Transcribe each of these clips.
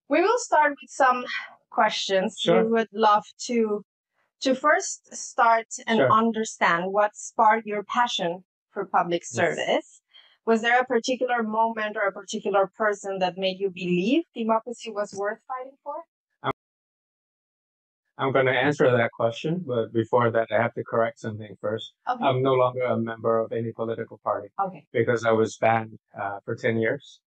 We will start with some questions. Sure. We would love to first start and Sure. understand what sparked your passion for public service. Was there a particular moment or a particular person that made you believe democracy was worth fighting for? I'm going to answer that question, but before that, I have to correct something first. Okay. I'm no longer a member of any political party Okay. because I was banned for 10 years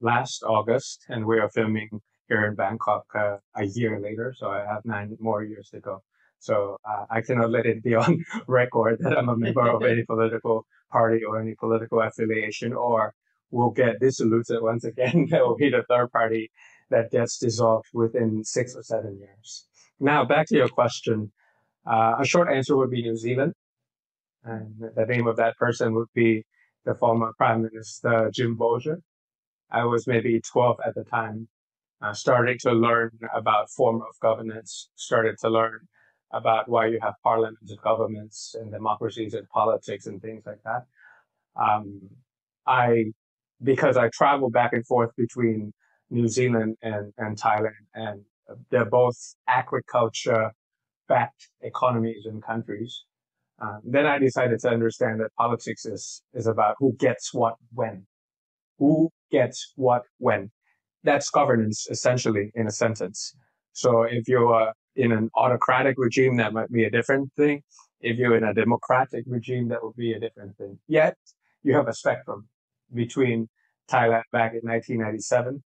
last August, and we are filming here in Bangkok a year later, so I have 9 more years to go. So I cannot let it be on record that I'm a member of any political party or any political affiliation, or we'll get dissoluted once again. That will be the third party that gets dissolved within 6 or 7 years. Now, back to your question. A short answer would be New Zealand. And the name of that person would be the former Prime Minister Jim Bolger. I was maybe 12 at the time, starting to learn about form of governance, started to learn about why you have parliaments and governments and democracies and politics and things like that. Because I travel back and forth between New Zealand and Thailand, and they're both agriculture-backed economies and countries. Then I decided to understand that politics is about who gets what when. Who gets what when. That's governance, essentially, in a sentence. So if you're in an autocratic regime, that might be a different thing. If you're in a democratic regime, that would be a different thing. Yet, you have a spectrum between Thailand back in 1997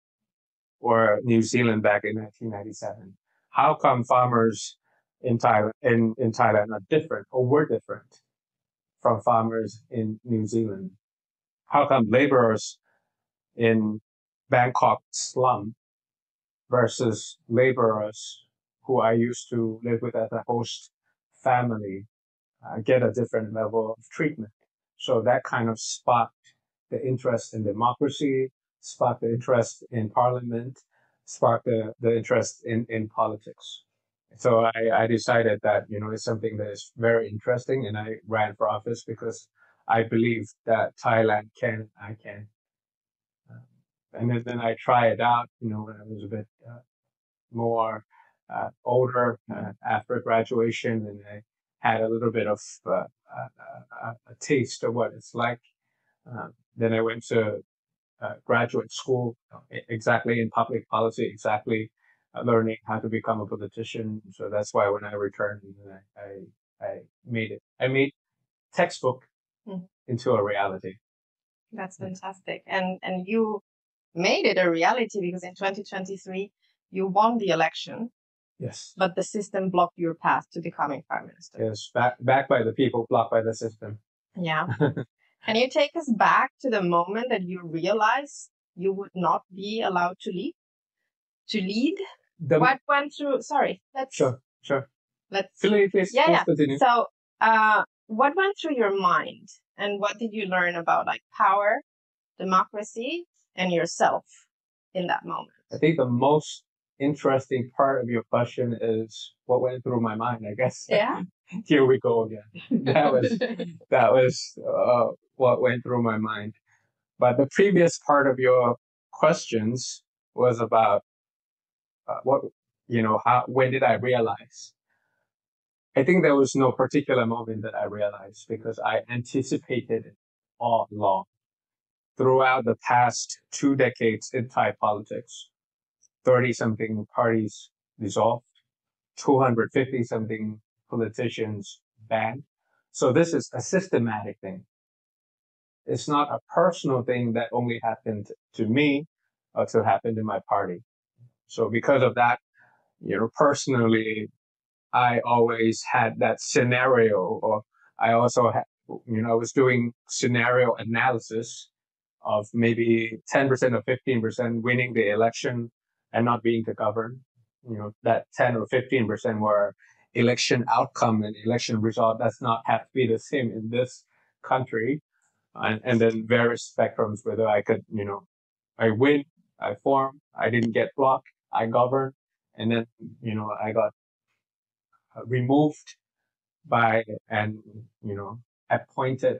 or New Zealand back in 1997. How come farmers in Thailand are different or were different from farmers in New Zealand? How come laborers in Bangkok slum versus laborers who I used to live with as a host family get a different level of treatment? So that kind of sparked the interest in democracy, sparked the interest in parliament, sparked the interest in politics. So I decided that, it's something that is very interesting, and I ran for office because I believe that Thailand can, I can. And then I tried it out, when I was a bit more older after graduation, and I had a little bit of a taste of what it's like. Then I went to graduate school, exactly in public policy, exactly learning how to become a politician. So that's why when I returned, I made it. I made textbook into a reality. That's fantastic. And you made it a reality because in 2023, you won the election. Yes. But the system blocked your path to becoming prime minister. Yes, backed by the people, blocked by the system. Yeah. Can you take us back to the moment that you realized you would not be allowed to lead? What went through? Sorry, let's. Sure. Let's. Please continue. So, what went through your mind, and what did you learn about power, democracy, and yourself in that moment? I think the most interesting part of your question is what went through my mind, I guess. Yeah. Here we go again. That was what went through my mind. But the previous part of your questions was about when did I realize? I think there was no particular moment that I realized because I anticipated it all along. Throughout the past 2 decades in Thai politics, 30-something parties dissolved, 250-something politicians banned. So this is a systematic thing. It's not a personal thing that only happened to me or to happen to my party. So because of that, personally, I always had that scenario, or I also had, I was doing scenario analysis of maybe 10% or 15% winning the election and not being to govern. That 10 or 15% were election outcome and election result. That's not have to be the same in this country. And then various spectrums, whether I could, I win, I form, I didn't get blocked, I govern, and then, I got removed by and, appointed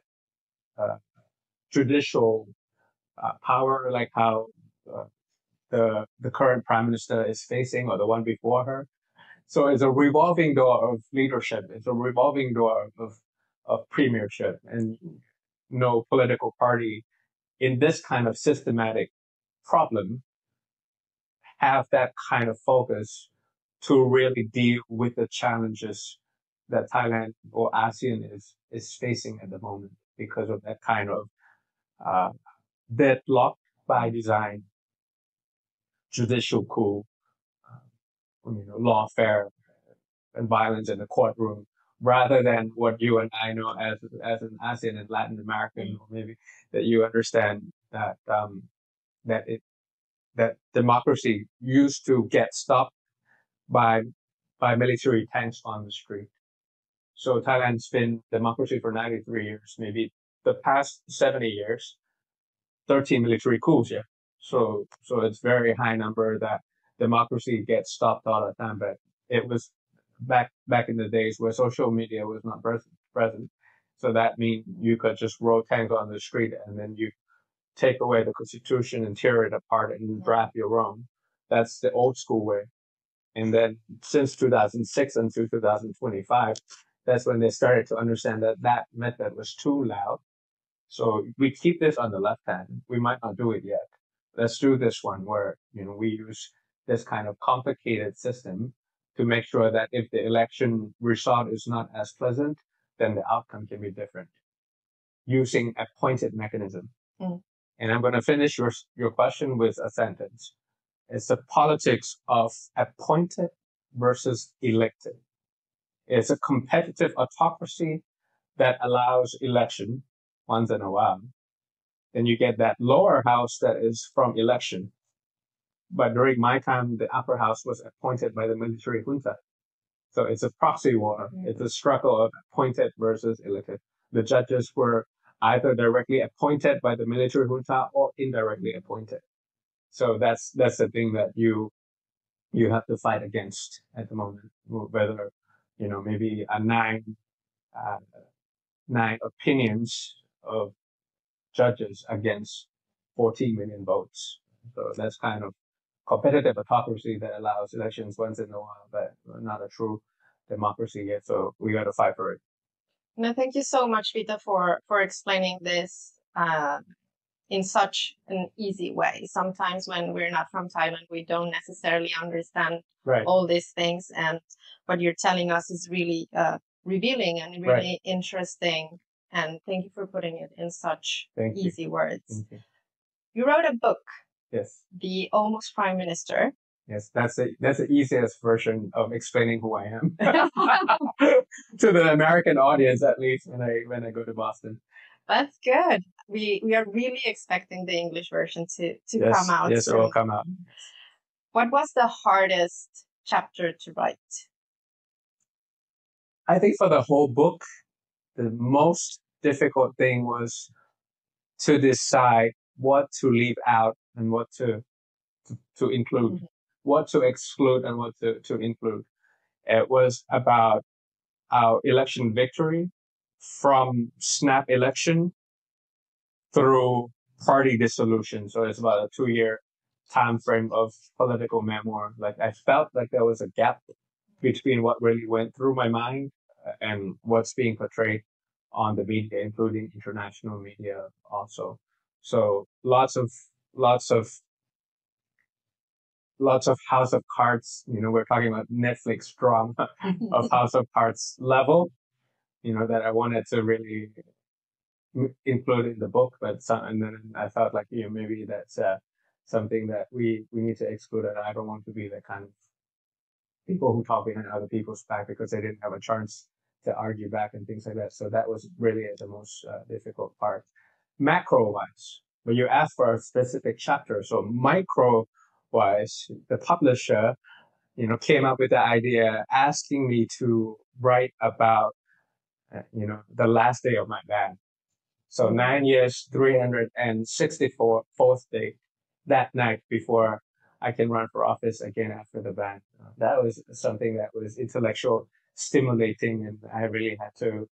judicial power, like how the current prime minister is facing or the one before her. So it's a revolving door of leadership. It's a revolving door of premiership, and no political party in this kind of systematic problem have that kind of focus to really deal with the challenges that Thailand or ASEAN is facing at the moment because of that kind of deadlock by design, judicial coup, lawfare and violence in the courtroom, rather than what you and I know as an ASEAN and Latin American, or maybe that you understand that that democracy used to get stopped by military tanks on the street. So Thailand's been democracy for 93 years, maybe the past 70 years, 13 military coups, yeah. So it's very high number that democracy gets stopped all the time, but it was back in the days where social media was not present. So that means you could just roll tanks on the street and then you take away the constitution and tear it apart and draft your own. That's the old school way. And then since 2006 until 2025, that's when they started to understand that that method was too loud. So we keep this on the left hand. We might not do it yet. Let's do this one where, we use this kind of complicated system to make sure that if the election result is not as pleasant, then the outcome can be different using a pointed mechanism. And I'm going to finish your question with a sentence. It's the politics of appointed versus elected. It's a competitive autocracy that allows election once in a while. Then you get that lower house that is from election. But during my time, the upper house was appointed by the military junta. So it's a proxy war. It's a struggle of appointed versus elected. The judges were either directly appointed by the military junta or indirectly appointed. So that's the thing that you have to fight against at the moment. Whether maybe a nine opinions of judges against 14 million votes. So that's kind of competitive autocracy that allows elections once in a while, but not a true democracy yet. So we got to fight for it. No, thank you so much, Vita, for explaining this in such an easy way. Sometimes when we're not from Thailand, we don't necessarily understand all these things, and what you're telling us is really revealing and really interesting. And thank you for putting it in such easy words. You wrote a book. Yes. The Almost Prime Minister. Yes, that's the easiest version of explaining who I am to the American audience, at least when I go to Boston. That's good. We are really expecting the English version to come out. Yes, it will come out. What was the hardest chapter to write? I think for the whole book, the most difficult thing was to decide what to leave out and what to include, what to exclude and what to include. It was about our election victory from snap election through party dissolution. So it's about a 2-year time frame of political memoir. Like I felt like there was a gap between what really went through my mind and what's being portrayed on the media, including international media also. So lots of House of Cards. We're talking about Netflix drama of House of Cards level. That I wanted to really include in the book, and then I felt like maybe that's something that we need to exclude, and I don't want to be the kind of people who talk behind other people's back because they didn't have a chance to argue back and things like that. So that was really the most difficult part. Macro-wise, when you ask for a specific chapter, so micro-wise, the publisher, came up with the idea asking me to write about, the last day of my ban. So 9 years, 364th day, that night before I can run for office again after the ban. That was something that was intellectual stimulating, and I really had to,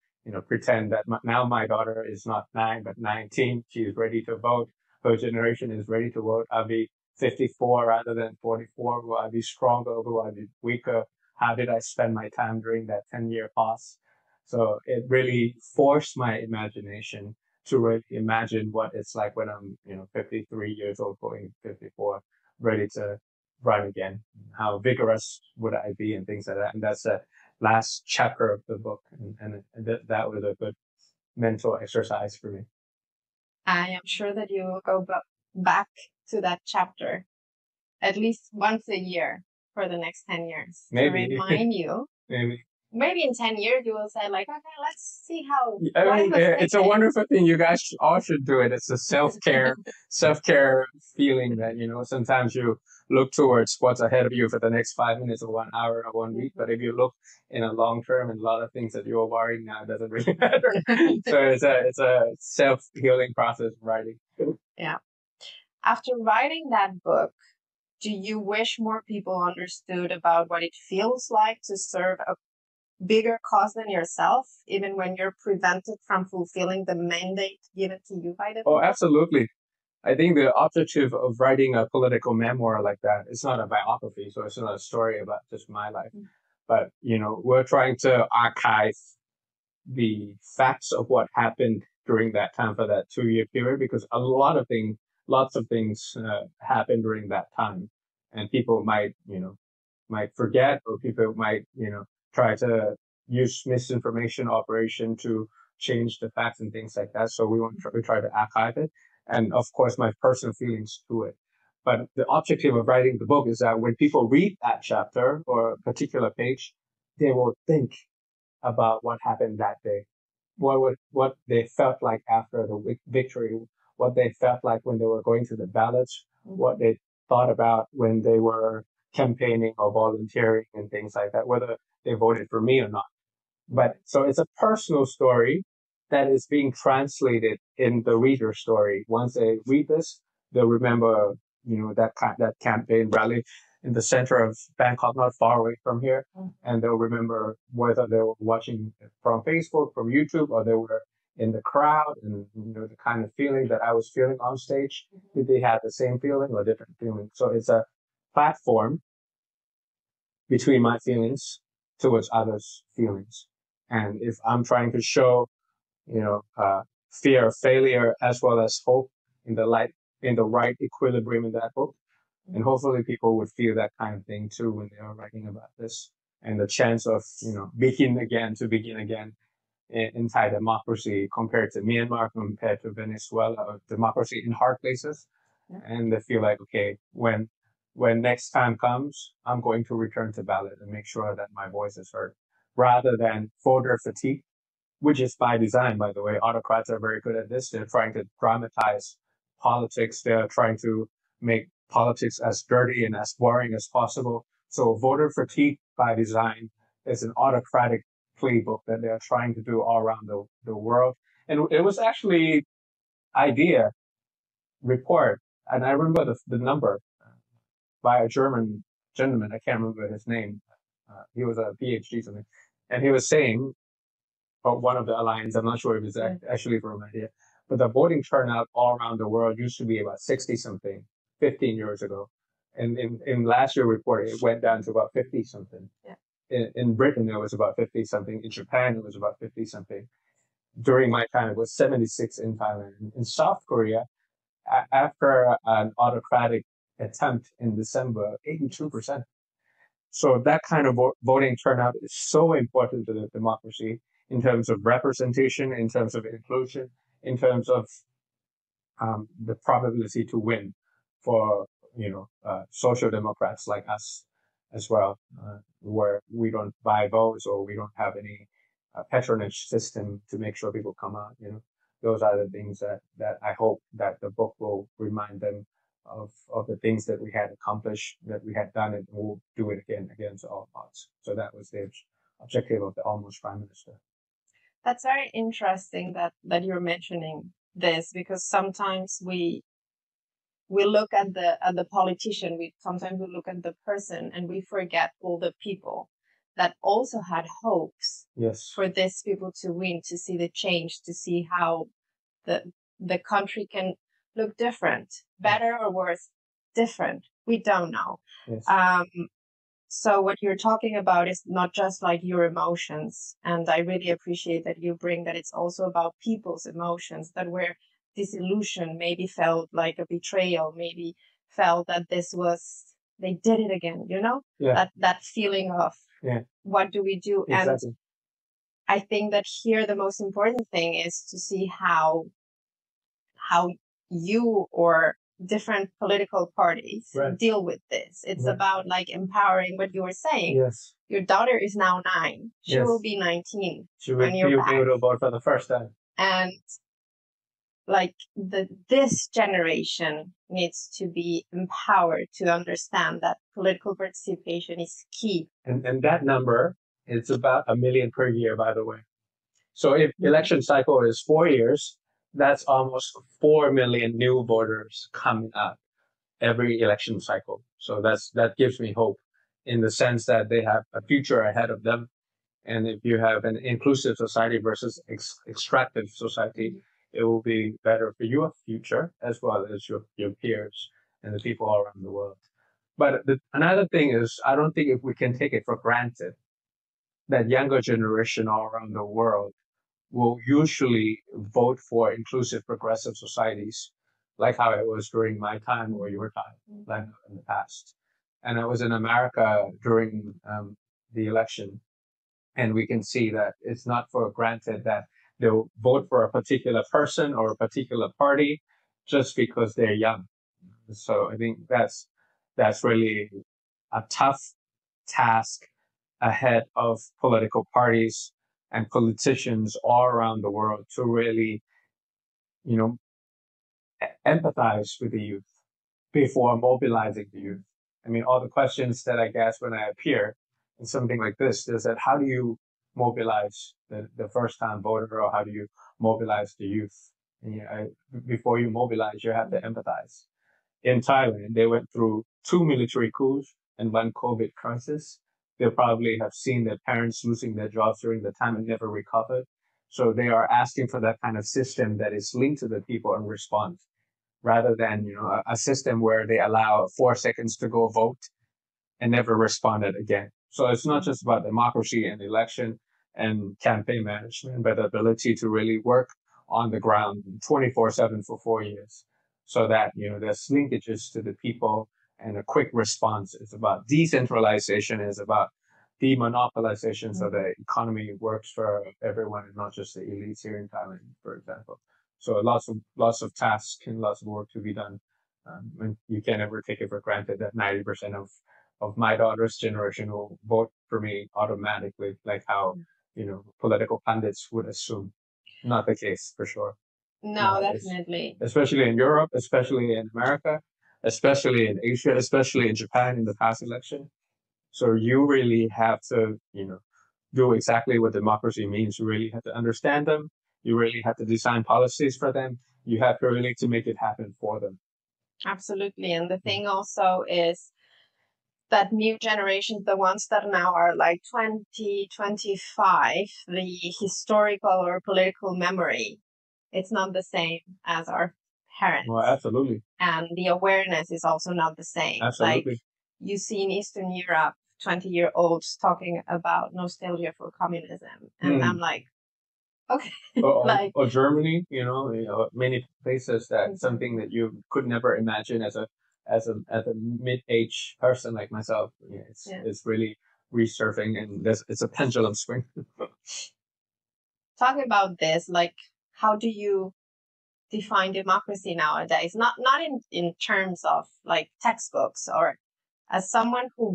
pretend that now my daughter is not 9 but 19. She is ready to vote. Her generation is ready to vote. I'll be 54 rather than 44? Will I be stronger? Will I be weaker? How did I spend my time during that 10-year pause? So it really forced my imagination to really imagine what it's like when I'm, 53 years old, going 54, ready to run again. How vigorous would I be and things like that. And that's the last chapter of the book. And that was a good mental exercise for me. I am sure that you will go back to that chapter at least once a year for the next 10 years. Maybe. To remind you. Maybe in 10 years you will say like, okay, let's see how. It's a wonderful thing. You guys all should do it. It's a self-care feeling that, sometimes you look towards what's ahead of you for the next 5 minutes or 1 hour or 1 week. But if you look in a long term and a lot of things that you're worrying now, it doesn't really matter. So it's a self-healing process of writing. Yeah. After writing that book, do you wish more people understood about what it feels like to serve a bigger cause than yourself, even when you're prevented from fulfilling the mandate given to you by the people? Oh, absolutely. I think the objective of writing a political memoir like that, it's not a biography, so it's not a story about just my life. Mm-hmm. But, we're trying to archive the facts of what happened during that time for that 2-year period, because lots of things happened during that time. And people might forget, or people might, try to use misinformation operation to change the facts and things like that. So we try to archive it. And of course, my personal feelings to it. But the objective of writing the book is that when people read that chapter or a particular page, they will think about what happened that day, what they felt like after the victory, what they felt like when they were going to the ballots, what they thought about when they were campaigning or volunteering and things like that, whether they voted for me or not. But so it's a personal story that is being translated in the reader's story. Once they read this, they'll remember, that campaign rally in the center of Bangkok, not far away from here. And they'll remember whether they were watching from Facebook, from YouTube, or they were in the crowd, and, the kind of feeling that I was feeling on stage. Did they have the same feeling or different feeling? So it's a platform between my feelings towards others' feelings. And if I'm trying to show, fear of failure as well as hope in the right equilibrium in that book, and hopefully people would feel that kind of thing too when they are writing about this, and the chance of, begin again in Thai democracy compared to Myanmar, compared to Venezuela, or democracy in hard places. And they feel like, okay, when next time comes, I'm going to return to ballot and make sure that my voice is heard, rather than voter fatigue, which is by design, by the way. Autocrats are very good at this. They're trying to dramatize politics. They're trying to make politics as dirty and as boring as possible. So voter fatigue by design is an autocratic playbook that they're trying to do all around the world. And it was actually idea report. And I remember the number by a German gentleman. I can't remember his name. He was a PhD something. And he was saying, or one of the alliance, I'm not sure if it's actually from India, but the voting turnout all around the world used to be about 60 something 15 years ago. And in last year's report, it went down to about 50 something. Yeah. In Britain, it was about 50 something. In Japan, it was about 50 something. During my time, it was 76 in Thailand. In South Korea, after an autocratic attempt in December, 82%. So that kind of voting turnout is so important to the democracy in terms of representation, in terms of inclusion, in terms of the probability to win for, social democrats like us as well, where we don't buy votes or we don't have any patronage system to make sure people come out. Those are the things that I hope that the book will remind them of the things that we had accomplished, that we had done, and we'll do it again against all odds. So that was the objective of the Almost Prime Minister. That's very interesting that you're mentioning this, because sometimes we look at the politician, sometimes we look at the person, and we forget all the people that also had hopes for these people to win, to see the change, to see how the country can look different, better or worse, different? We don't know. Yes. So what you're talking about is not just like your emotions. And I really appreciate that you bring that it's also about people's emotions, that where disillusion maybe felt like a betrayal, maybe felt that they did it again, that feeling of what do we do? Exactly. And I think that here the most important thing is to see how you or different political parties deal with this. It's about like empowering what you were saying. Yes. Your daughter is now 9. She will be 19. She will be able to vote for the first time. And like this generation needs to be empowered to understand that political participation is key. And that number is about 1 million per year, by the way. So if election cycle is 4 years, that's almost 4 million new voters coming up every election cycle. So that gives me hope in the sense that they have a future ahead of them. And if you have an inclusive society versus extractive society, it will be better for your future as well as your peers and the people all around the world. But another thing is, I don't think if we can take it for granted that younger generation all around the world will usually vote for inclusive progressive societies, like how it was during my time or your time, like in the past. And I was in America during the election, and we can see that it's not for granted that they'll vote for a particular person or a particular party just because they're young. So I think that's really a tough task ahead of political parties and politicians all around the world to really, empathize with the youth before mobilizing the youth. I mean, all the questions that I guess when I appear in something like this is that how do you mobilize the first-time voter, or how do you mobilize the youth? And, before you mobilize, you have to empathize. In Thailand, they went through 2 military coups and 1 COVID crisis. They probably have seen their parents losing their jobs during the time and never recovered. So they are asking for that kind of system that is linked to the people and respond, rather than, a system where they allow 4 seconds to go vote and never responded again. So it's not just about democracy and election and campaign management, but the ability to really work on the ground 24/7 for 4 years. So that, there's linkages to the people and a quick response. It's about decentralization, it's about demonopolization, so the economy works for everyone and not just the elites here in Thailand, for example. So lots of tasks and lots of work to be done. And you can't ever take it for granted that 90% of my daughter's generation will vote for me automatically, like how, political pundits would assume. Not the case, for sure. No, definitely. Especially in Europe, especially in America, especially in Asia, especially in Japan in the past election. So you really have to, do exactly what democracy means. You really have to understand them. You really have to design policies for them. You have to really to make it happen for them. Absolutely. And the thing also is that new generations, the ones that now are like 20, 25, the historical or political memory, it's not the same as our parents. Well, absolutely. And the awareness is also not the same. Absolutely. Like you see in Eastern Europe, 20-year-olds talking about nostalgia for communism. And I'm like, okay. Or Germany, many places that something that you could never imagine as a mid-age person like myself. It's really resurfing, and it's a pendulum swing. Talking about this, like, how do you define democracy nowadays? Not in terms of like textbooks, or as someone who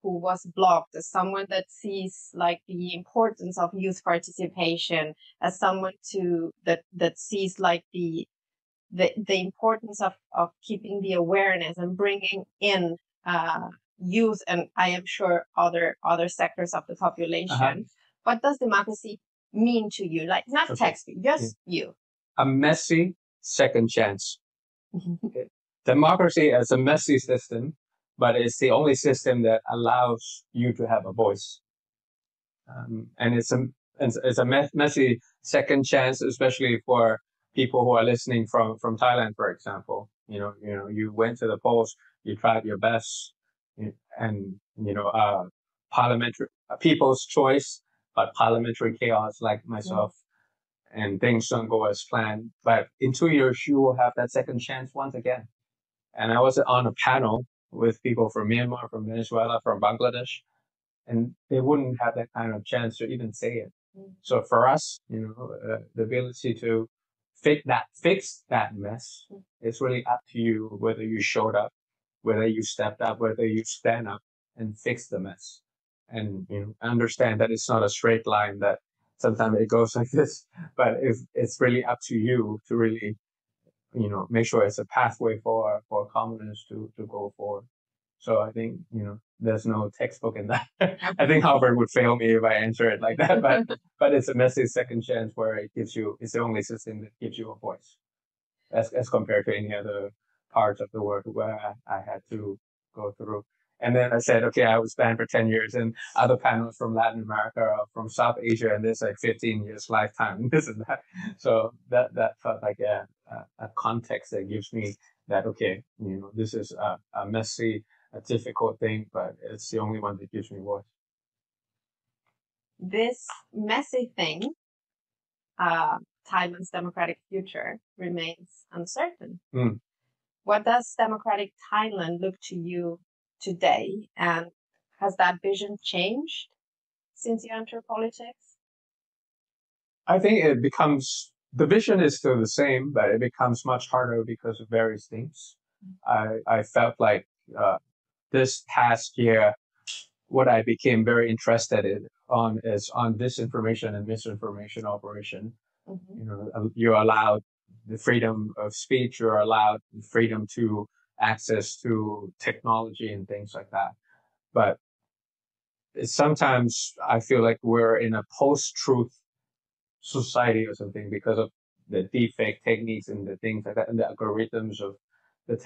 was blocked, as someone that sees like the importance of youth participation, as someone that sees like the importance of keeping the awareness and bringing in youth, and I am sure other sectors of the population. What does democracy mean to you? Like, not textbook, just you. A messy second chance. Democracy is a messy system, but it's the only system that allows you to have a voice. And it's a messy second chance, especially for people who are listening from Thailand, for example, you went to the polls, you tried your best, and parliamentary people's choice, but parliamentary chaos like myself, and things don't go as planned. But in 2 years, you will have that second chance once again. And I was on a panel with people from Myanmar, from Venezuela, from Bangladesh, and they wouldn't have that kind of chance to even say it. So for us, the ability to fix that mess, it's really up to you whether you showed up, whether you stepped up, whether you stand up and fix the mess. And understand that it's not a straight line, that sometimes it goes like this, but it's really up to you to really make sure it's a pathway for commoners to go forward. So I think, there's no textbook in that. I think Harvard would fail me if I answer it like that, but it's a messy second chance where it's the only system that gives you a voice as compared to any other parts of the world where I had to go through. And then I said, okay, I was banned for 10 years, and other panels from Latin America or from South Asia, and there's like 15 years lifetime, this and that. So that felt like a context that gives me that, okay, this is a messy, a difficult thing, but it's the only one that gives me voice. This messy thing, Thailand's democratic future remains uncertain. What does democratic Thailand look to you today, and has that vision changed since you entered politics? I think the vision is still the same, but it becomes much harder because of various things. I felt like this past year, what I became very interested is on disinformation and misinformation operation. You're allowed the freedom of speech, you're allowed the freedom to access to technology and things like that. But sometimes I feel like we're in a post-truth society or something because of the deepfake techniques and the things like that, and the algorithms of the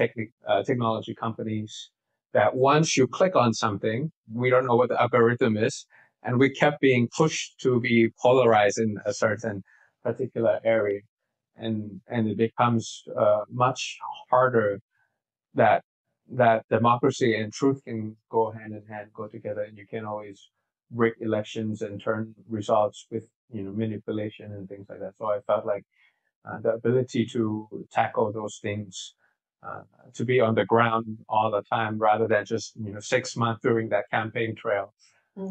technology companies, that once you click on something, we don't know what the algorithm is, and we kept being pushed to be polarized in a certain particular area. And it becomes much harder that democracy and truth can go hand in hand, go together, and you can always rig elections and turn results with manipulation and things like that. So I felt like the ability to tackle those things, to be on the ground all the time rather than just 6 months during that campaign trail.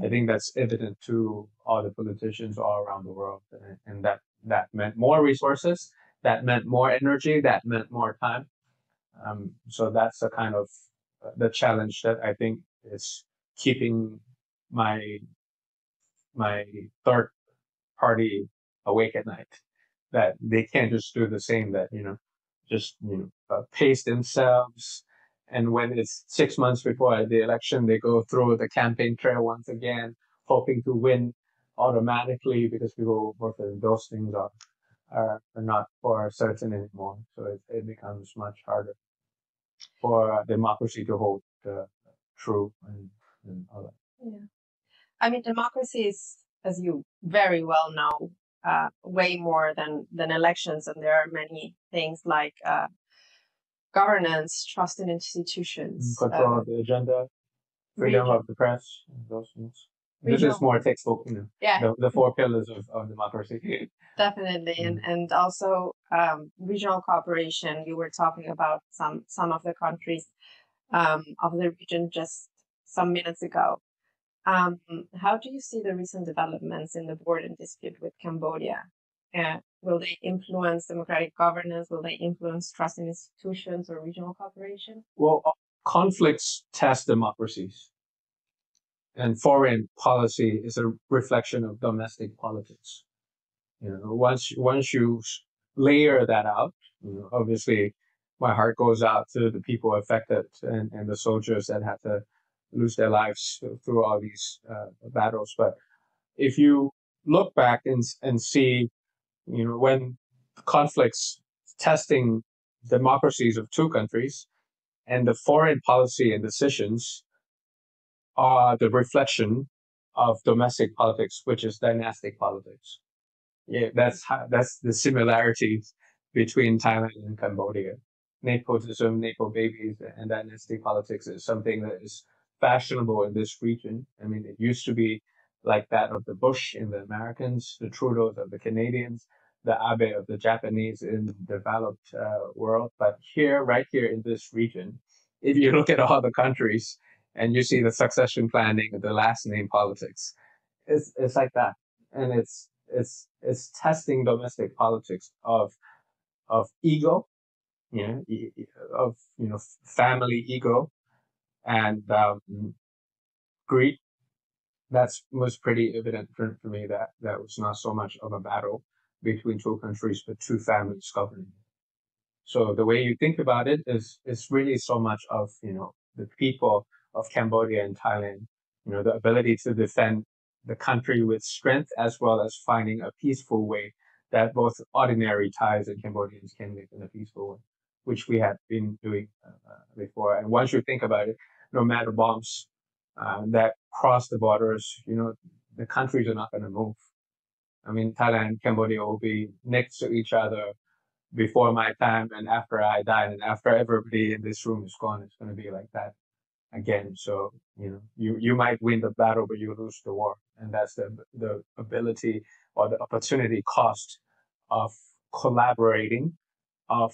I think that's evident to all the politicians all around the world, and that meant more resources, that meant more energy, that meant more time. So that's the kind of the challenge that I think is keeping my third party awake at night, that they can't just do the same, that pace themselves, and when it's 6 months before the election, they go through the campaign trail once again, hoping to win automatically, because people work with those things are not for certain anymore. So it becomes much harder for democracy to hold true and all that. Yeah, I mean, democracy is, as you very well know, way more than elections, and there are many things like governance, trust in institutions, control of the agenda, freedom of the press, those things. This is more textbook, the 4 pillars of democracy. Definitely, and also regional cooperation. You were talking about some of the countries of the region just some minutes ago. How do you see the recent developments in the border dispute with Cambodia? Will they influence democratic governance? Will they influence trust in institutions or regional cooperation? Well, conflicts test democracies, and foreign policy is a reflection of domestic politics. Once you layer that out, obviously my heart goes out to the people affected and the soldiers that had to lose their lives through all these battles. But if you look back and see, when conflicts testing democracies of 2 countries, and the foreign policy and decisions are the reflection of domestic politics, which is dynastic politics. Yeah, that's the similarities between Thailand and Cambodia. Nepotism, Nepo babies, and dynasty politics is something that is fashionable in this region. I mean, it used to be like that of the Bush in the Americans, the Trudeaus of the Canadians, the Abe of the Japanese in the developed world. But here, right here in this region, if you look at all the countries and you see the succession planning, the last name politics, it's like that, and it's testing domestic politics of ego, of family ego and greed. That was pretty evident for me that that was not so much of a battle between two countries, but two families governing. So the way you think about it is really so much of the people of Cambodia and Thailand, the ability to defend the country with strength as well as finding a peaceful way that both ordinary Thais and Cambodians can live in a peaceful way, which we have been doing before. And once you think about it, no matter bombs that cross the borders, the countries are not going to move. I mean, Thailand and Cambodia will be next to each other before my time and after I die, and after everybody in this room is gone, it's going to be like that again. So, you might win the battle, but you lose the war. And that's the ability or the opportunity cost of collaborating, of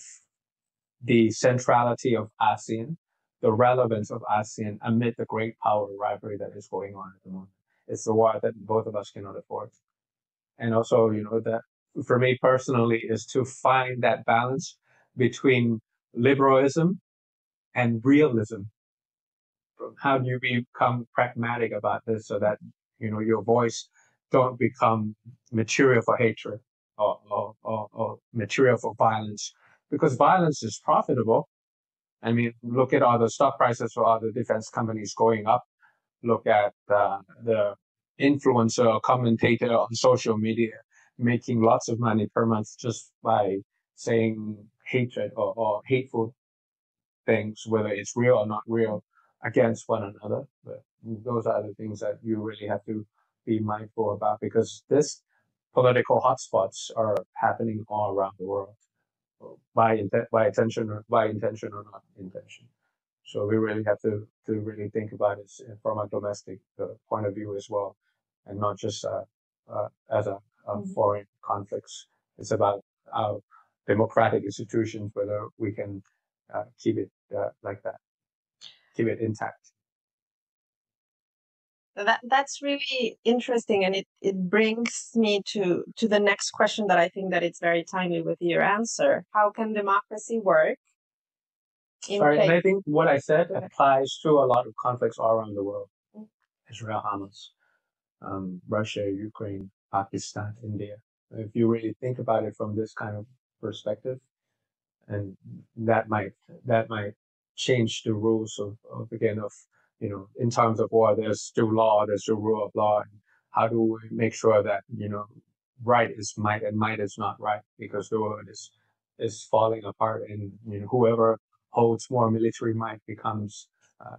the centrality of ASEAN, the relevance of ASEAN amid the great power rivalry that is going on at the moment. It's the war that both of us cannot afford. And also, that for me personally is to find that balance between liberalism and realism. How do you become pragmatic about this so that, your voice don't become material for hatred or material for violence? Because violence is profitable. I mean, look at all the stock prices for all the defense companies going up. Look at the influencer or commentator on social media making lots of money per month just by saying hatred or hateful things, whether it's real or not real, against one another. But those are the things that you really have to be mindful about, because this political hotspots are happening all around the world by intention or not intention. So we really have to really think about it from a domestic point of view as well, and not just as a foreign conflicts. It's about our democratic institutions, whether we can keep it like that, keep it intact. That's really interesting, and it brings me to the next question that I think that it's very timely with your answer. How can democracy work? Sorry, and I think what I said applies to a lot of conflicts all around the world. Israel, Hamas, Russia, Ukraine, Pakistan, India. If you really think about it from this kind of perspective, and that might change the rules of in terms of war, there's still law, there's still rule of law. And how do we make sure that right is might and might is not right, because the world is falling apart, and whoever holds more military might becomes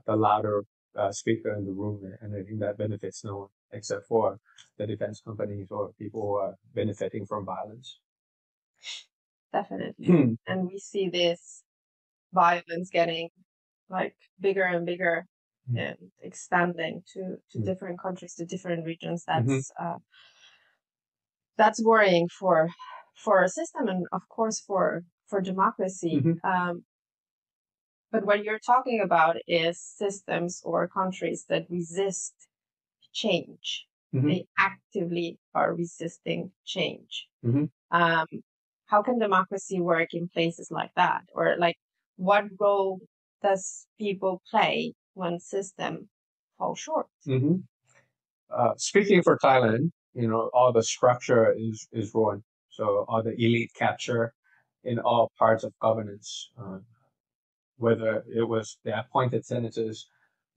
the louder speaker in the room, and I think that benefits no one except for the defense companies or people who are benefiting from violence. Definitely. And we see this violence getting like bigger and bigger and expanding to different countries, to different regions. That's worrying for a system, and of course for democracy. But what you're talking about is systems or countries that resist change. They actively are resisting change. How can democracy work in places like that? Or like, what role does people play when system fall short? Speaking for Thailand, all the structure is ruined. So all the elite capture in all parts of governance, whether it was the appointed senators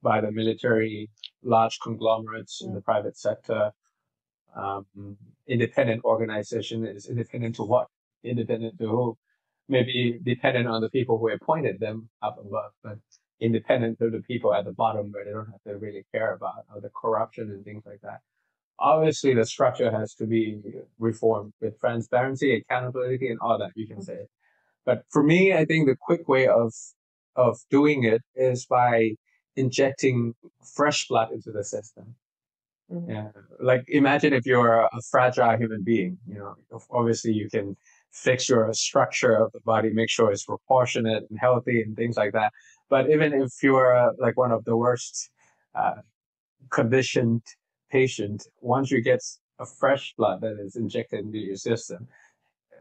by the military, large conglomerates in the private sector, independent organization is independent to what? Independent to who? Maybe dependent on the people who appointed them up above, but independent to the people at the bottom where they don't have to really care about the corruption and things like that. Obviously, the structure has to be reformed with transparency, accountability, and all that, you can say. But for me, I think the quick way of doing it is by injecting fresh blood into the system. Mm-hmm. Yeah. Like imagine if you're a fragile human being, you know, obviously you can fix your structure of the body, make sure it's proportionate and healthy and things like that. But even if you're like one of the worst conditioned patient, once you get a fresh blood that is injected into your system,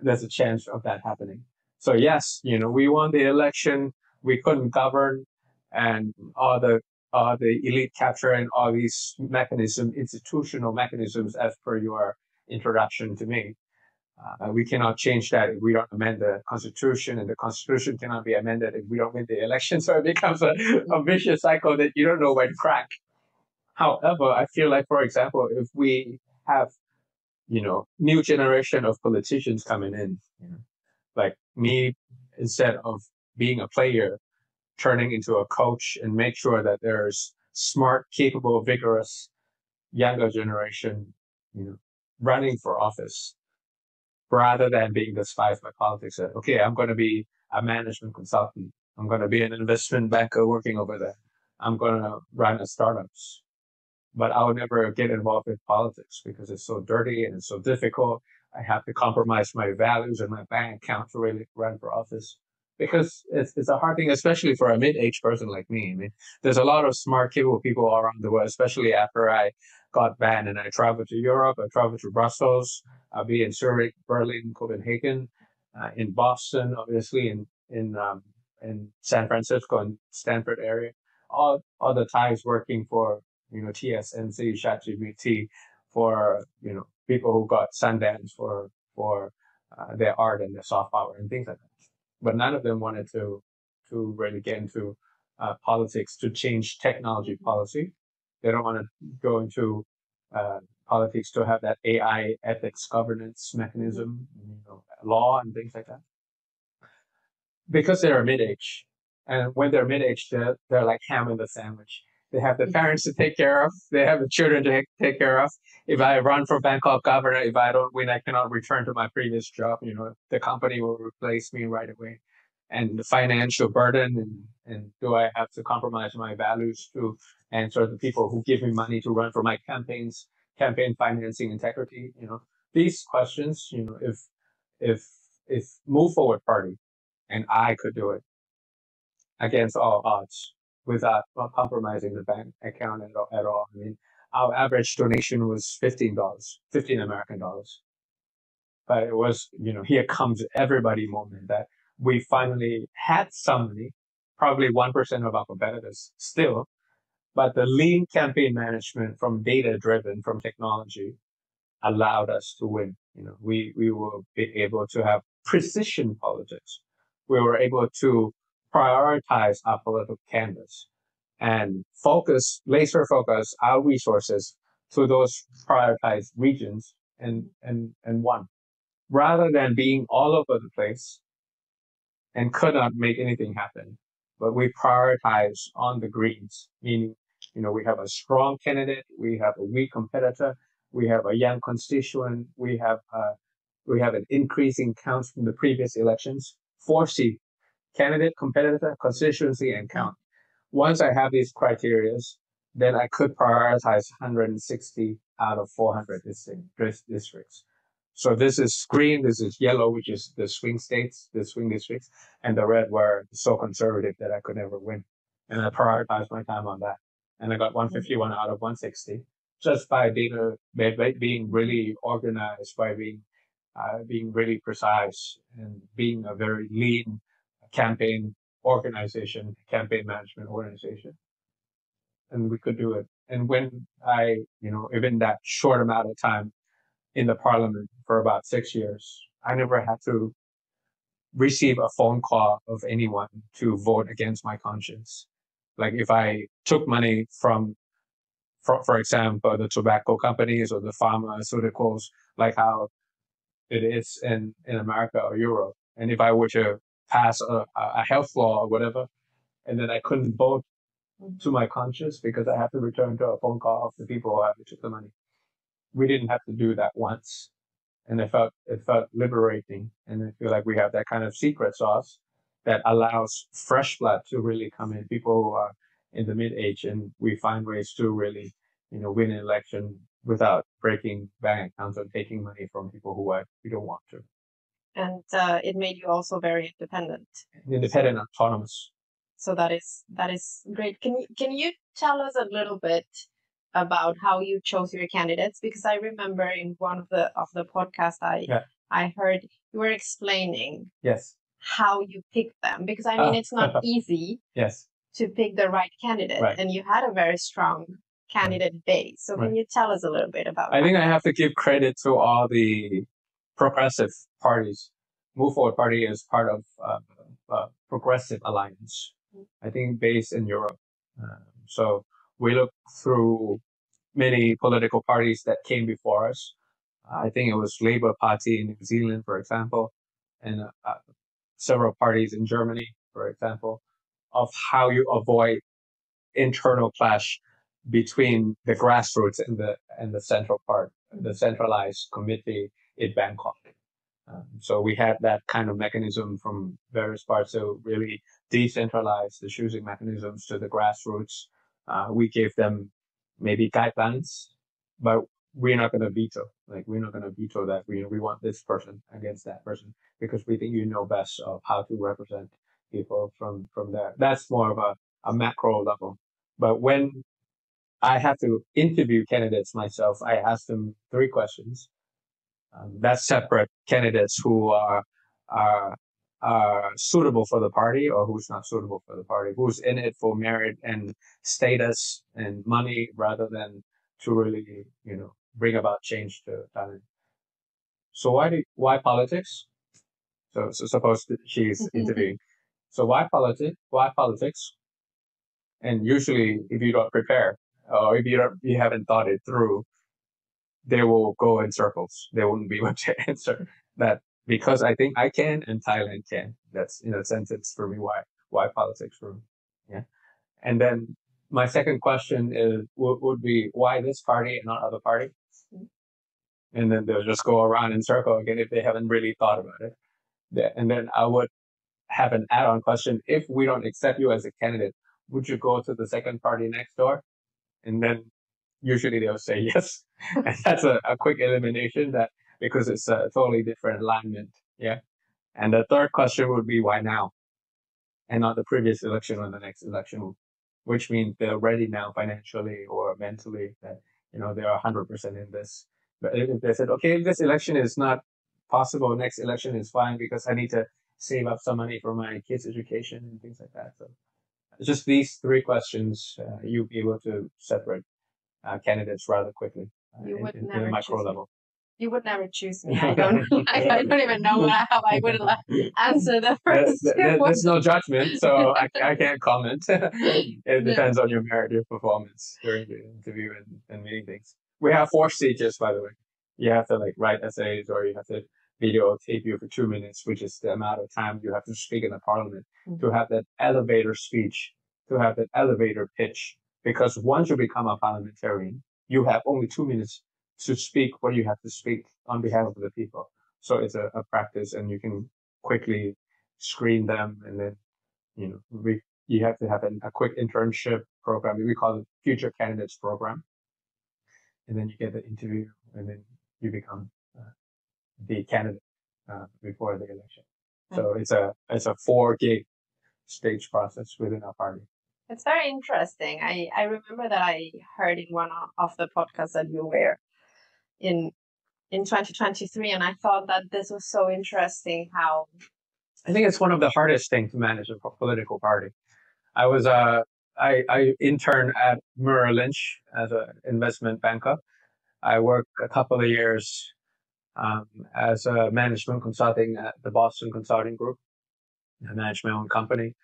there's a chance of that happening. So yes, you know, we won the election, we couldn't govern, and all the elite capture and all these institutional mechanisms, as per your introduction to me. We cannot change that if we don't amend the constitution, and the constitution cannot be amended if we don't win the election. So it becomes a vicious cycle that you don't know when to crack. However, I feel like, for example, if we have, you know, new generation of politicians coming in, you know, like me, instead of being a player, turning into a coach and make sure that there's smart, capable, vigorous, younger generation, you know, running for office, rather than being despised by politics. That, okay, I'm going to be a management consultant. I'm going to be an investment banker working over there. I'm going to run a startups. But I'll never get involved in politics because it's so dirty and it's so difficult. I have to compromise my values and my bank account to really run for office, because it's a hard thing, especially for a mid-aged person like me. I mean, there's a lot of smart, capable people all around the world, especially after I got banned and I traveled to Europe, I traveled to Brussels, I'll be in Zurich, Berlin, Copenhagen, in Boston, obviously, in San Francisco and Stanford area, all the times working for, you know, TSMC, ChatGPT, for, you know, people who got Sundance for their art and their soft power and things like that. But none of them wanted to really get into politics to change technology policy. They don't want to go into politics to have that AI ethics governance mechanism, you know, law and things like that, because they're mid-age. And when they're mid-age, they're like ham in the sandwich. They have the parents to take care of. They have the children to take care of. If I run for Bangkok governor, if I don't win, I cannot return to my previous job. You know, the company will replace me right away. And the financial burden, and do I have to compromise my values to answer the people who give me money to run for my campaigns, campaign financing integrity? You know, these questions, you know, if Move Forward Party and I could do it against all odds without compromising the bank account at all. I mean, our average donation was $15, 15 American dollars. But it was, you know, here comes everybody moment that we finally had some money, probably 1% of our competitors still, but the lean campaign management from data driven, from technology, allowed us to win. You know, we will be able to have precision politics. We were able to prioritize our political canvas and laser focus our resources to those prioritized regions, and won, rather than being all over the place and could not make anything happen. But we prioritize on the greens, meaning, you know, we have a strong candidate, we have a weak competitor, we have a young constituent, we have an increasing counts from the previous elections. 4C: candidate, competitor, constituency, and count. Once I have these criteria, then I could prioritize 160 out of 400 districts. So this is green, this is yellow, which is the swing states, the swing districts, and the red were so conservative that I could never win. And I prioritized my time on that. And I got 151 out of 160, just by being really organized, by being really precise, and being a very lean campaign campaign management organization. And we could do it. And when even that short amount of time in the parliament for about 6 years, I never had to receive a phone call of anyone to vote against my conscience. Like if I took money from, for example, the tobacco companies or the pharmaceuticals, like how it is in America or Europe, and if I were to pass a health law or whatever, and then I couldn't vote to my conscience because I have to return to a phone call of the people who have to took the money. we didn't have to do that once. And it felt liberating. And I feel like we have that kind of secret sauce that allows fresh blood to really come in, people who are in the mid-age, and we find ways to really, win an election without breaking bank accounts or taking money from people who we don't want to. And it made you also very independent. Independent, autonomous. So that is great. Can you tell us a little bit about how you chose your candidates? Because I remember in one of the podcasts I heard you were explaining how you picked them. Because I mean, it's not easy to pick the right candidate, and you had a very strong candidate base. So can you tell us a little bit about that? I think I have to give credit to all the progressive parties. Move Forward Party is part of Progressive Alliance, I think based in Europe. So we look through many political parties that came before us. I think it was Labour Party in New Zealand, for example, and several parties in Germany, for example, of how you avoid internal clash between the grassroots and the central part, the centralized committee in Bangkok. So we had that kind of mechanism from various parts to really decentralize the choosing mechanisms to the grassroots. We gave them maybe guidelines, but we're not going to veto. Like, we're not going to veto that. We want this person against that person because we think best of how to represent people from there. That's more of a macro level. But when I have to interview candidates myself, I ask them 3 questions. That's separate candidates who are suitable for the party or who's not suitable for the party, who's in it for merit and status and money rather than to really, bring about change to Thailand. So why politics? So suppose she's interviewing. So why politics? Why politics? And usually if you don't prepare or if you haven't thought it through, they will go in circles. They wouldn't be able to answer that because I think I can and Thailand can. That's, in a sense, it's for me why politics for me. Yeah. And then my second question would be why this party and not other party? And then they'll just go around in circle again if they haven't really thought about it. And then I would have an add-on question. If we don't accept you as a candidate, would you go to the second party next door? And then usually they'll say yes. And that's a quick elimination because it's a totally different alignment. Yeah. And the third question would be why now? And not the previous election or the next election, which means they're ready now financially or mentally that, they're 100% in this. But if they said, okay, if this election is not possible, next election is fine because I need to save up some money for my kids' education and things like that. So just these 3 questions, you'll be able to separate candidates rather quickly in the micro level. You would never choose me. I don't even know how I would answer the first. There's no judgment, so I can't comment. It depends on your merit, your performance during the interview and meeting things. We have 4 stages, by the way. You have to write essays, or you have to videotape you for 2 minutes, which is the amount of time you have to speak in the parliament, to have that elevator speech, to have that elevator pitch. Because once you become a parliamentarian, you have only 2 minutes to speak what you have to speak on behalf of the people. So it's a practice, and you can quickly screen them, and then, you have to have a quick internship program. We call it Future Candidates Program. And then you get the interview, and then you become the candidate before the election. So it's a 4-gig stage process within our party. It's very interesting. I remember that I heard in one of the podcasts that you were in 2023, and I thought that this was so interesting how... I think it's one of the hardest things to manage a political party. I was I interned at Merrill Lynch as an investment banker. I worked a couple of years as a management consulting at the Boston Consulting Group. I managed my own company.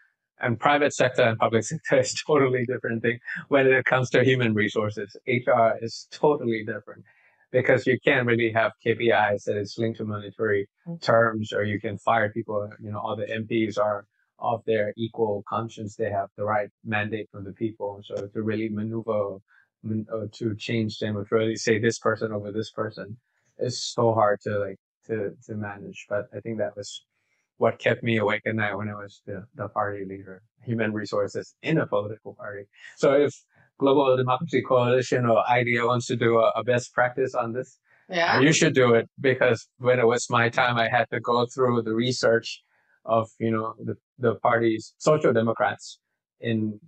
And private sector and public sector is totally different thing. When it comes to human resources, HR is totally different because you can't really have KPIs that is linked to monetary terms, or you can fire people. All the MPs are of their equal conscience. They have the right mandate from the people. So to really maneuver or to change them or to really say this person over this person is so hard to manage. But I think that was what kept me awake at night when I was the party leader, human resources in a political party. So if Global Democracy Coalition or IDEA wants to do a best practice on this, you should do it, because when it was my time, I had to go through the research of the parties, social democrats in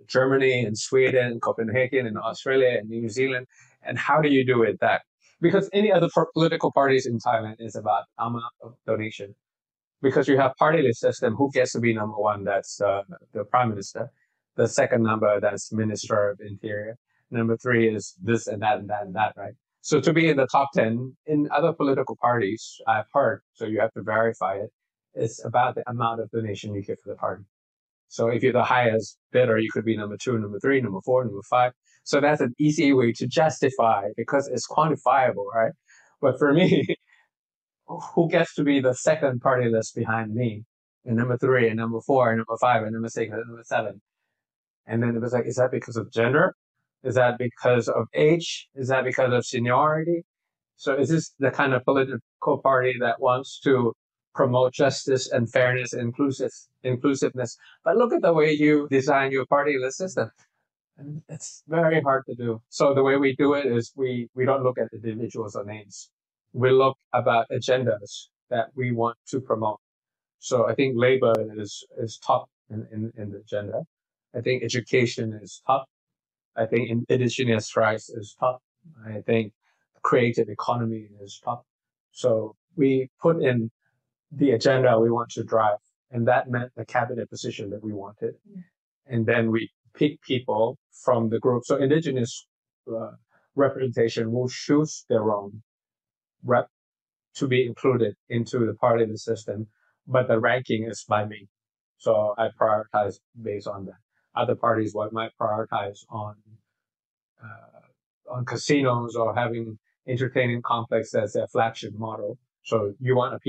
Germany and Sweden, Copenhagen, and Australia and New Zealand, and how do you do it that? Because any other political parties in Thailand is about amount of donation. Because you have party list system, who gets to be number one? That's the prime minister. The second number, that's minister of interior. Number three is this and that and that and that, right? So to be in the top 10 in other political parties, I've heard, so you have to verify it, it's about the amount of donation you give for the party. So if you're the highest bidder, you could be number 2, number 3, number 4, number 5. So that's an easy way to justify, because it's quantifiable, right? But for me, who gets to be the second party list behind me? And number 3, and number 4, and number 5, and number 6, and number 7. And then it was like, is that because of gender? Is that because of age? Is that because of seniority? So is this the kind of political party that wants to promote justice and fairness and inclusiveness? But look at the way you design your party list system. And it's very hard to do. So the way we do it is we don't look at individuals or names. We look about agendas that we want to promote. So I think labor is top in the agenda. I think education is top. I think indigenous rights is top. I think creative economy is top. So we put in the agenda we want to drive, and that meant the cabinet position that we wanted. And then we pick people from the group. So indigenous representation will choose their own rep to be included into the party system, but the ranking is by me. So I prioritize based on that. Other parties might prioritize on casinos or having entertainment complex as their flagship model. So you want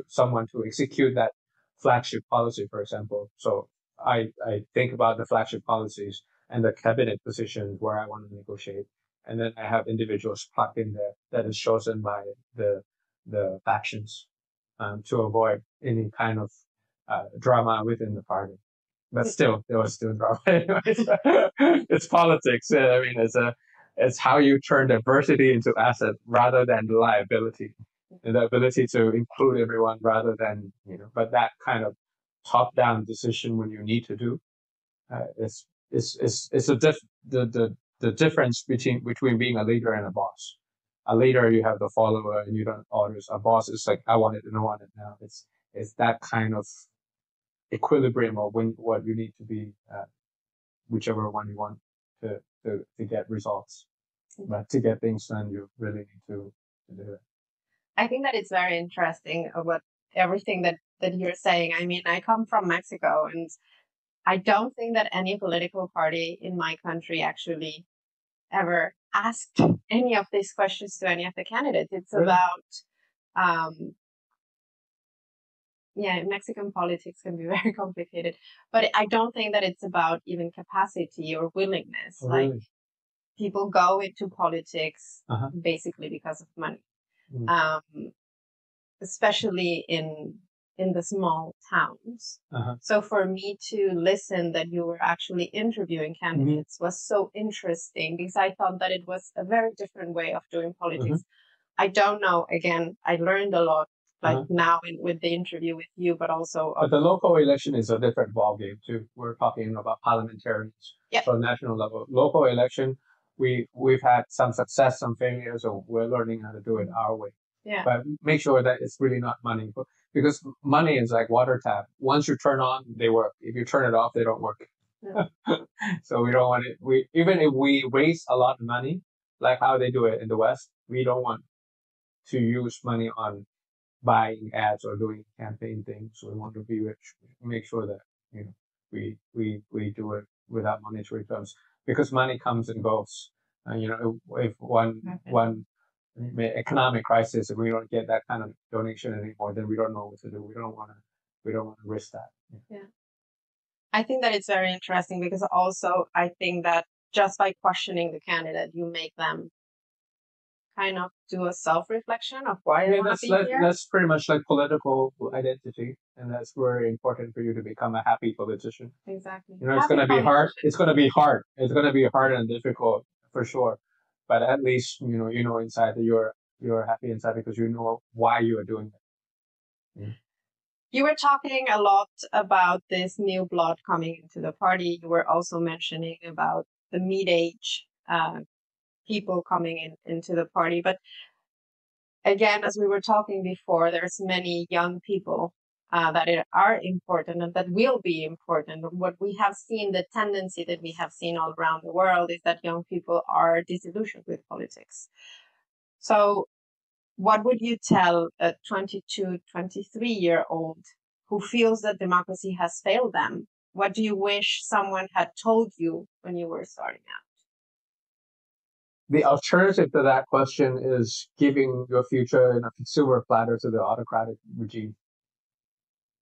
someone to execute that flagship policy, for example. So I think about the flagship policies and the cabinet positions where I want to negotiate. And then I have individuals plugged in there that is chosen by the factions to avoid any kind of drama within the party. But still, there was still drama. It's politics. I mean, it's how you turn diversity into asset rather than liability, and the ability to include everyone rather than But that kind of top-down decision when you need to do is the difference between being a leader and a boss. A leader, you have the follower and you don't orders. A boss is like, I want it and I want it now. It's that kind of equilibrium of what you need to be, whichever one you want to get results. But to get things done, you really need to do it. I think that it's very interesting what everything that you're saying. I mean, I come from Mexico, and I don't think that any political party in my country actually ever asked any of these questions to any of the candidates. It's really about Mexican politics can be very complicated, but I don't think that it's about even capacity or willingness. Really? Like, people go into politics basically because of money, especially in the small towns. So for me to listen that you were actually interviewing candidates was so interesting, because I thought that it was a very different way of doing politics. I don't know. Again, I learned a lot. Now with the interview with you, but also... But the local election is a different ballgame too. We're talking about parliamentarians. Yep. So national level. Local election, we've had some success, some failures, so we're learning how to do it our way. Yeah. But make sure that it's really not money. Because money is like water tap. Once you turn on, they work. If you turn it off, they don't work. Yeah. So we don't want it. Even if we waste a lot of money, like how they do it in the West, we don't want to use money on buying ads or doing campaign things. So we want to make sure that we do it without monetary terms, because money comes and goes. If one economic crisis, if we don't get that kind of donation anymore, then we don't know what to do. We don't want to risk that. Yeah. I think that it's very interesting, because also I think that just by questioning the candidate, you make them kind of do a self-reflection of why they want to be here? That's pretty much like political identity, and that's very important for you to become a happy politician. Exactly. It's going to be hard. It's going to be hard. It's going to be hard and difficult for sure. But at least you know inside that you're happy inside because you know why you are doing it. Mm. You were talking a lot about this new blood coming into the party. You were also mentioning about the mid-age people coming into the party. But again, as we were talking before, there's many young people that are important and that will be important. What we have seen, the tendency that we have seen all around the world is that young people are disillusioned with politics. So what would you tell a 22, 23-year-old who feels that democracy has failed them? What do you wish someone had told you when you were starting out? The alternative to that question is giving your future in a silver platter to the autocratic regime.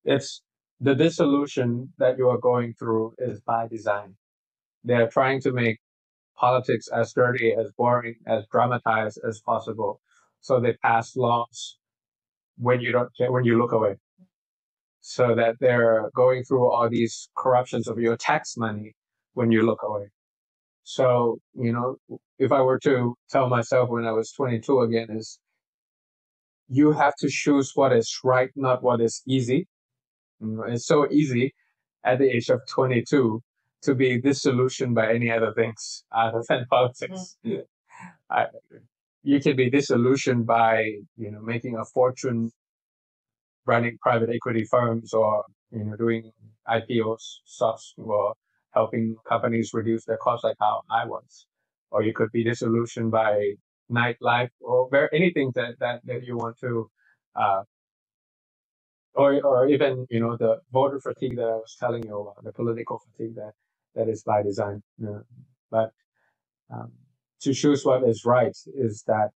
It's the dissolution that you are going through is by design. They're trying to make politics as dirty, as boring, as dramatized as possible. So they pass laws when you look away. So that they're going through all these corruptions of your tax money when you look away. So, if I were to tell myself when I was 22 again is you have to choose what is right, not what is easy. It's so easy at the age of 22 to be disillusioned by any other things other than politics. Mm. You can be disillusioned by, making a fortune running private equity firms or, doing IPOs, stocks, or helping companies reduce their costs like how I was. Or you could be disillusioned by nightlife or anything that you want to, or even, the voter fatigue that I was telling you about, the political fatigue that is by design. But to choose what is right is that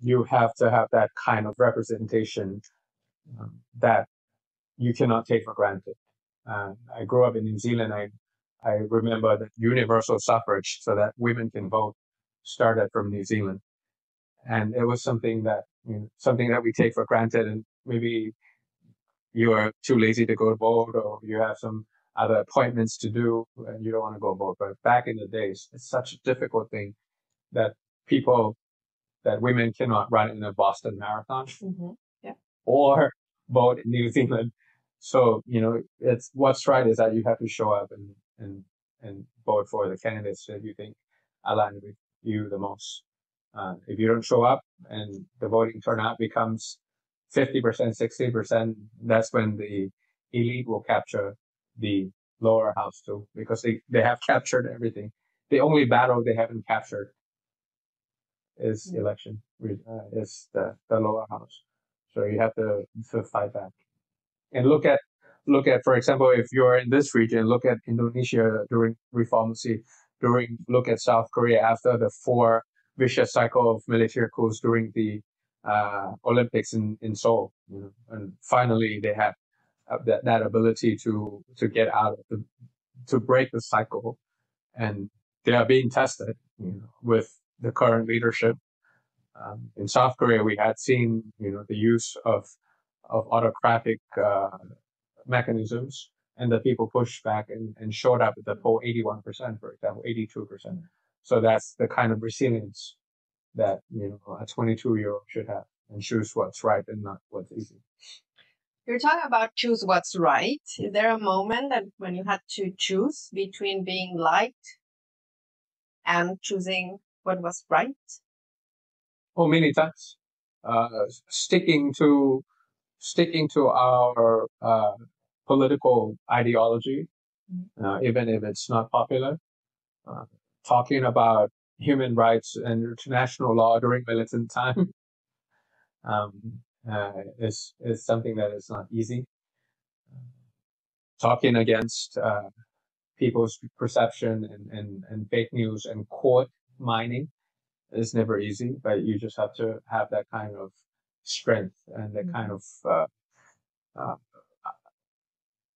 you have to have that kind of representation that you cannot take for granted. I grew up in New Zealand. I remember that universal suffrage, so that women can vote, started from New Zealand, and it was something that we take for granted, and maybe you are too lazy to go vote, or you have some other appointments to do, and you don't want to go vote. But back in the days, it's such a difficult thing that women cannot run in a Boston Marathon, or vote in New Zealand. So, it's what's right is that you have to show up and vote for the candidates that you think align with you the most. If you don't show up and the voting turnout becomes 50%, 60%, that's when the elite will capture the lower house too, because they have captured everything. The only battle they haven't captured is election, is the lower house. So you have to fight back. And look at, for example, if you're in this region, look at Indonesia during reformacy, look at South Korea after the 4 vicious cycle of military coups during the Olympics in Seoul. And finally they had that ability to get out of to break the cycle, and they are being tested, with the current leadership. In South Korea, we had seen, the use of autocratic mechanisms, and the people pushed back and showed up at the poll 81%, for example, 82%. So that's the kind of resilience that a 22-year-old should have, and choose what's right and not what's easy. You're talking about choose what's right. Is there a moment that when you had to choose between being liked and choosing what was right? Oh, many times. Sticking to our political ideology, even if it's not popular. Talking about human rights and international law during militant time is something that is not easy. Talking against people's perception and fake news and court mining is never easy, but you just have to have that kind of strength and that kind of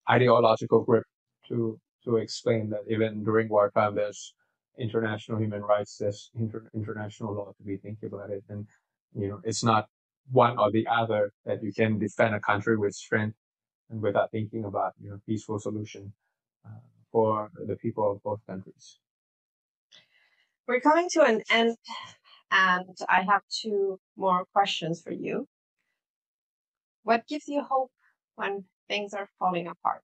ideological grip to to explain that even during wartime, there's international human rights, there's international law to be thinking about it. And, it's not one or the other, that you can defend a country with strength and without thinking about, peaceful solution for the people of both countries. We're coming to an end, and I have 2 more questions for you. What gives you hope when things are falling apart?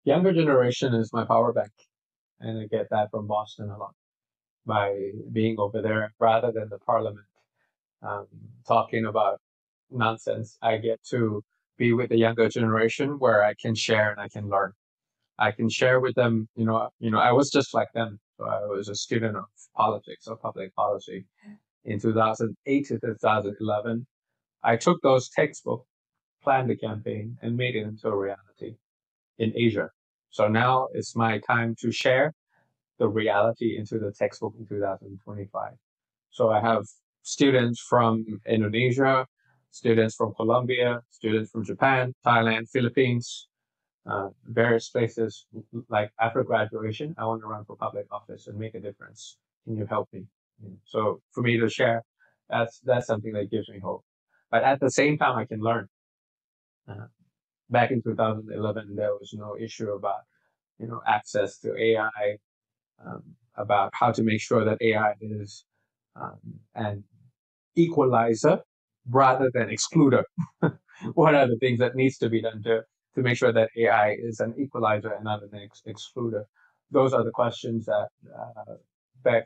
Younger generation is my power bank, and I get that from Boston a lot by being over there rather than the parliament talking about nonsense. I get to be with the younger generation where I can share and I can learn. I can share with them, I was just like them. So I was a student of politics, of public policy in 2008 to 2011. I took those textbooks, planned the campaign, and made it into a reality in Asia. So now it's my time to share the reality into the textbook in 2025. So I have students from Indonesia, students from Colombia, students from Japan, Thailand, Philippines, various places. Like after graduation, I want to run for public office and make a difference. Can you help me? So for me to share, that's something that gives me hope. But at the same time, I can learn. Back in 2011, there was no issue about, access to AI, about how to make sure that AI is an equalizer rather than excluder. What are the things that needs to be done to make sure that AI is an equalizer and not an excluder? Those are the questions that beg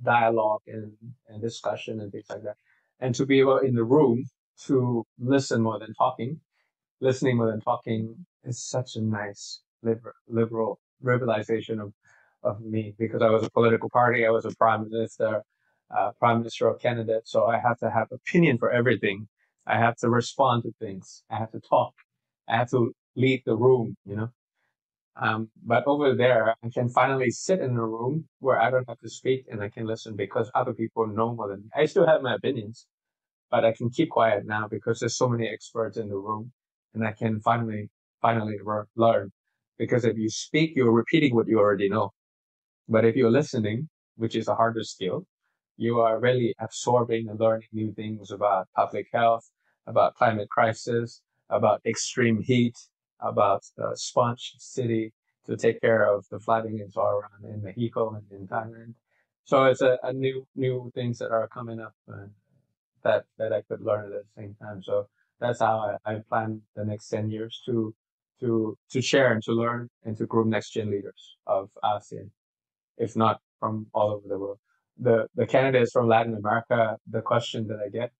dialogue and discussion and things like that. And to be able in the room to listen more than talking, listening more than talking is such a nice liberal liberalization of me, because I was a political party, I was a prime minister of Canada, so I have to have opinion for everything. I have to respond to things. I have to talk. I have to lead the room, But over there, I can finally sit in a room where I don't have to speak and I can listen because other people know more than me. I still have my opinions, but I can keep quiet now because there's so many experts in the room, and I can finally learn. Because if you speak, you're repeating what you already know. But if you're listening, which is a harder skill, you are really absorbing and learning new things about public health, about climate crisis, about extreme heat, about the sponge city to take care of the flooding and so around in Mexico and in Thailand. So it's a new things that are coming up that I could learn at the same time. So that's how I plan the next 10 years to share and to learn and to groom next gen leaders of ASEAN, if not from all over the world. The candidates from Latin America, the question that I get,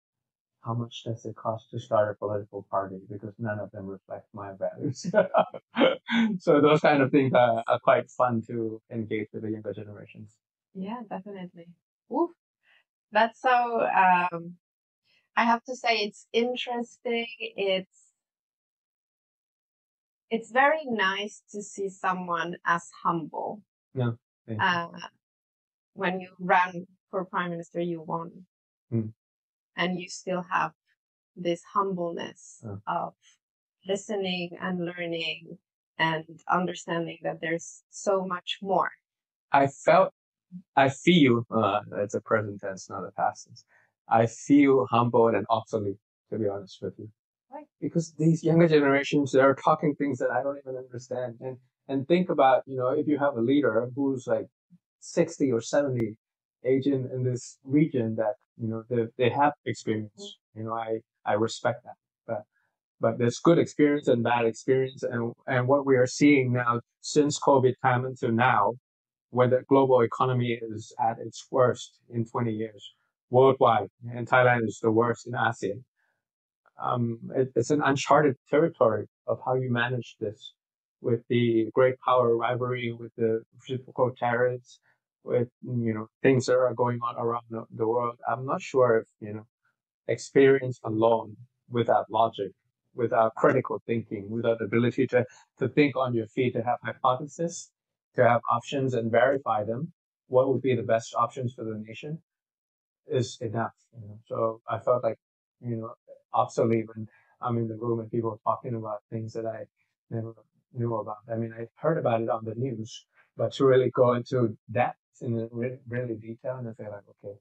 how much does it cost to start a political party? Because none of them reflect my values. So those kind of things are quite fun to engage with the younger generations. Yeah, definitely. Oof. That's so, I have to say it's interesting. It's very nice to see someone as humble. No. When you ran for prime minister, you won. And you still have this humbleness of listening and learning and understanding that there's so much more. I feel, it's a present tense, not a past tense. I feel humbled and obsolete, to be honest with you. Right. Because these younger generations, they're talking things that I don't even understand. And think about, if you have a leader who's like 60 or 70 age in this region that, they have experience. I respect that. But there's good experience and bad experience. And what we are seeing now since COVID time until now, when the global economy is at its worst in 20 years worldwide, and Thailand is the worst in ASEAN. It's an uncharted territory of how you manage this with the great power rivalry, with the reciprocal tariffs, with, things that are going on around the world. I'm not sure if, experience alone without logic, without critical thinking, without ability to think on your feet, to have hypotheses, to have options and verify them, what would be the best options for the nation is enough. So I felt like, obsolete when I'm in the room and people are talking about things that I never knew about. I mean, I heard about it on the news, but to really go into depth in really detail, and I feel like, okay,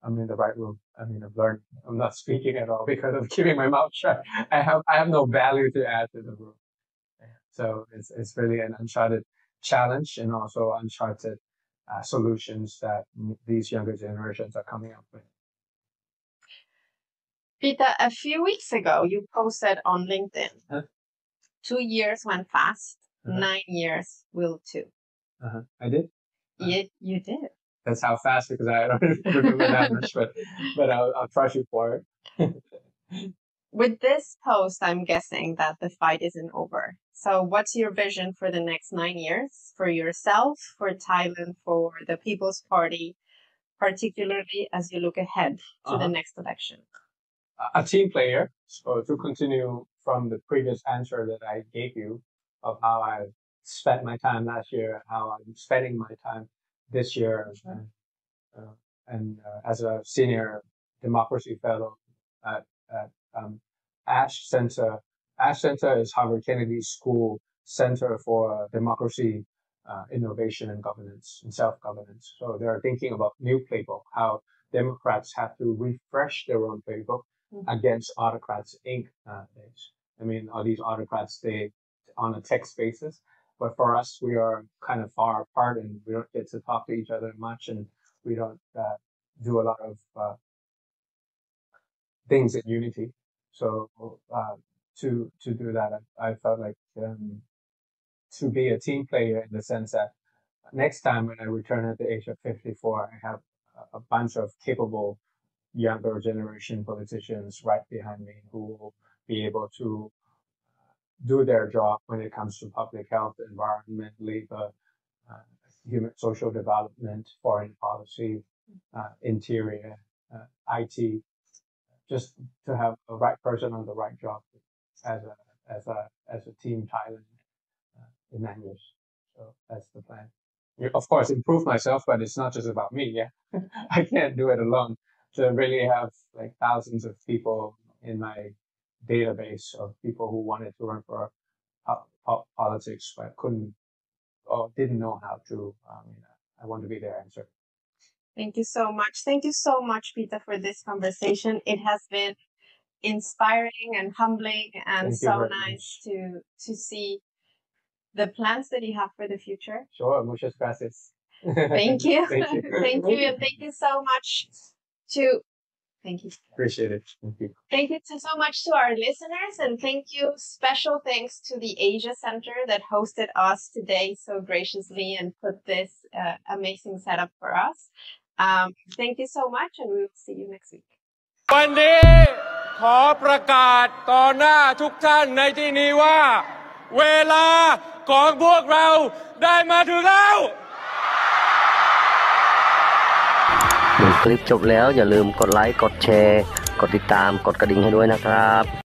I'm in the right room. I mean, I've learned. I'm not speaking at all because of keeping my mouth shut. I have no value to add to the room. So it's really an uncharted challenge and also uncharted solutions that these younger generations are coming up with. Peter, a few weeks ago, you posted on LinkedIn. Huh? 2 years went fast. 9 years will too. I did. You did. That's how fast, because I don't remember that much, but I'll trust you for it. With this post, I'm guessing that the fight isn't over. So what's your vision for the next 9 years, for yourself, for Thailand, for the People's Party, particularly as you look ahead to the next election? A team player. So to continue from the previous answer that I gave you of how I spent my time last year, how I'm spending my time this year, and as a senior democracy fellow at Ash Center. Ash Center is Harvard Kennedy School Center for Democracy, Innovation, and Governance, and Self-Governance. So they're thinking about new playbook, how Democrats have to refresh their own playbook against autocrats Inc. Nowadays. I mean, all these autocrats, they on a text basis, but for us, we are kind of far apart and we don't get to talk to each other much, and we don't do a lot of things in unity. So to do that, I felt like to be a team player in the sense that next time when I return at the age of 54, I have a bunch of capable younger generation politicians right behind me who will be able to do their job when it comes to public health, environment, labor, human social development, foreign policy, interior, IT, just to have the right person on the right job as a team Thailand in 9 years. So that's the plan. Of course, improve myself, but it's not just about me. Yeah, I can't do it alone. To really have like thousands of people in my database of people who wanted to run for politics but couldn't or didn't know how to. I want to be their answer. Thank you so much. Thank you so much, Peter, for this conversation. It has been inspiring and humbling and so nice to see the plans that you have for the future. Sure, muchas gracias. Thank you. Thank you. And thank you so much thank you. Appreciate it. Thank you. Thank you so much to our listeners, and thank you. Special thanks to the Asia Center that hosted us today so graciously and put this amazing setup for us. Thank you so much, and we will see you next week. วันนี้ขอประกาศต่อหน้าทุกท่านในที่นี้ว่าเวลาของพวกเราได้มาถึงแล้วดูคลิปจบแล้วอย่าลืมกดไลค์กดแชร์กดติดตามกดกระดิ่งให้ด้วยนะครับ